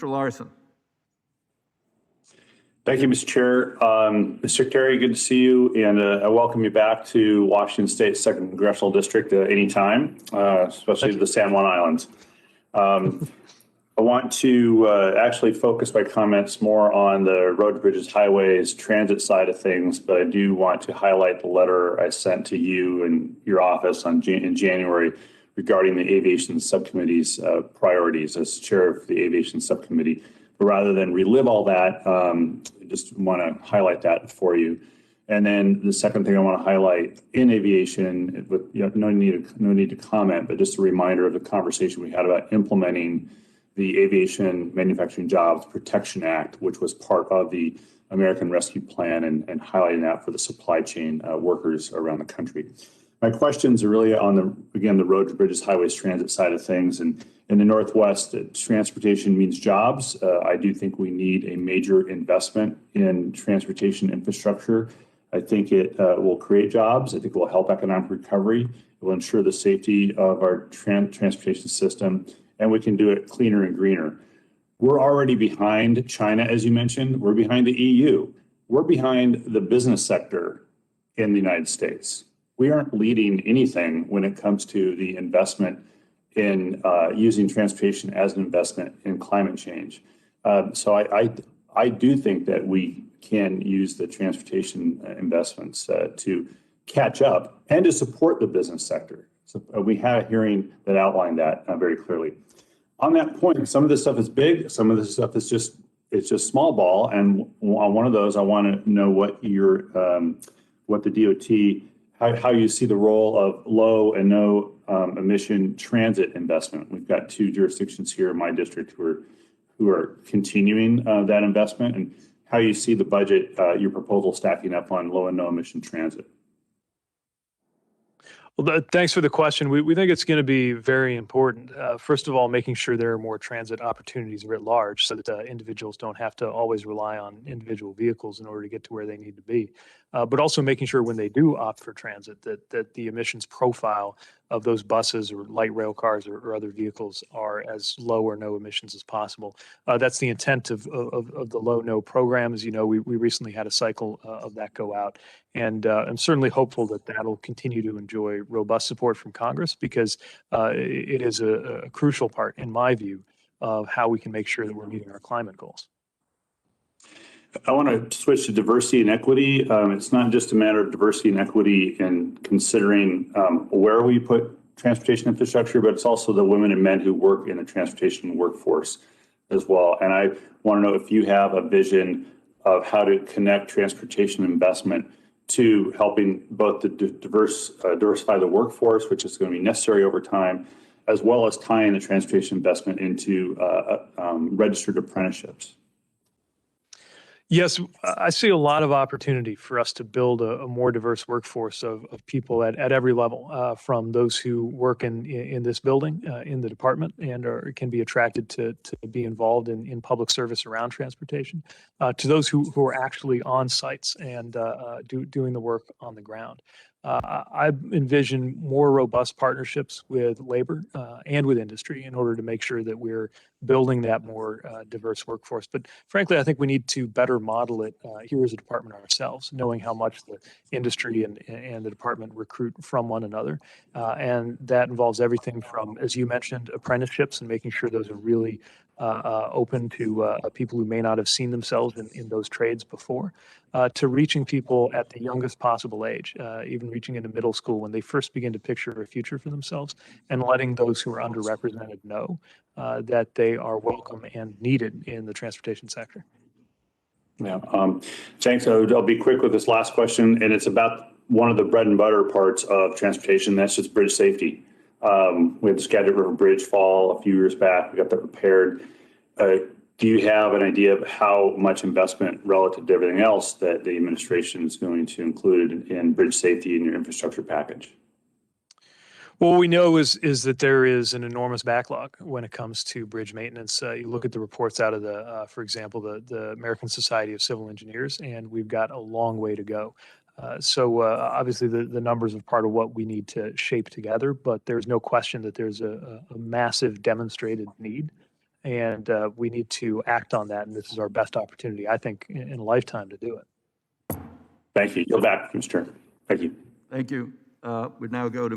Mr. Larsen. Thank you, Mr. Chair. Mr. Secretary, good to see you, and I welcome you back to Washington State's 2nd Congressional District anytime, especially the San Juan Islands. I want to actually focus my comments more on the roads, bridges, highways, transit side of things, but I do want to highlight the letter I sent to you and your office in January regarding the Aviation Subcommittee's priorities as chair of the Aviation Subcommittee. But rather than relive all that, I just want to highlight that for you. And then the second thing I want to highlight in aviation, with no need to comment, but just a reminder of the conversation we had about implementing the Aviation Manufacturing Jobs Protection Act, which was part of the American Rescue Plan, and highlighting that for the supply chain workers around the country. My questions are really on the roads, bridges, highways, transit side of things. And in the Northwest, transportation means jobs. I do think we need a major investment in transportation infrastructure. I think it will create jobs. I think it will help economic recovery. It will ensure the safety of our transportation system, and we can do it cleaner and greener. We're already behind China, as you mentioned. We're behind the EU. We're behind the business sector in the United States. We aren't leading anything when it comes to the investment in using transportation as an investment in climate change. So I do think that we can use the transportation investments to catch up and to support the business sector. So we had a hearing that outlined that very clearly. On that point, some of this stuff is big, some of this stuff is just small ball. And on one of those, I want to know what what the DOT, how you see the role of low and no emission transit investment. We've got 2 jurisdictions here in my district who are continuing that investment, and how you see the budget, your proposal stacking up on low and no emission transit. Well, thanks for the question. We think it's going to be very important. First of all, making sure there are more transit opportunities writ large so that individuals don't have to always rely on individual vehicles in order to get to where they need to be. But also making sure when they do opt for transit that the emissions profile of those buses or light rail cars or other vehicles are as low or no emissions as possible. That's the intent of the low-no program. As you know, we recently had a cycle of that go out. And I'm certainly hopeful that that'll continue to enjoy robust support from Congress, because it is a crucial part, in my view, of how we can make sure that we're meeting our climate goals. I want to switch to diversity and equity. It's not just a matter of diversity and equity in considering where we put transportation infrastructure, but it's also the women and men who work in the transportation workforce as well. And I want to know if you have a vision of how to connect transportation investment to helping both the diversify the workforce, which is going to be necessary over time, as well as tying the transportation investment into registered apprenticeships. Yes, I see a lot of opportunity for us to build a more diverse workforce of people at every level, from those who work in this building, in the department, and can be attracted to be involved in public service around transportation, to those who are actually on sites and doing the work on the ground. I envision more robust partnerships with labor and with industry in order to make sure that we're building that more diverse workforce. But frankly, I think we need to better model it here as a department ourselves, knowing how much the industry and the department recruit from one another. And that involves everything from, as you mentioned, apprenticeships, and making sure those are really open to people who may not have seen themselves in those trades before, to reaching people at the youngest possible age, even reaching into middle school when they first begin to picture a future for themselves, and letting those who are underrepresented know that they are welcome and needed in the transportation sector. Yeah, thanks. I'll be quick with this last question, and it's about one of the bread and butter parts of transportation. That's just bridge safety. We had the Skagit River Bridge fall a few years back. We got that repaired. Do you have an idea of how much investment relative to everything else that the administration is going to include in bridge safety in your infrastructure package? What we know is that there is an enormous backlog when it comes to bridge maintenance. You look at the reports out of for example, the American Society of Civil Engineers, and we've got a long way to go. So obviously the numbers are part of what we need to shape together, but there's no question that there's a massive demonstrated need. And we need to act on that. And this is our best opportunity, I think, in a lifetime to do it. Thank you. You're back, Mr. Chair. Thank you. Thank you. We now go to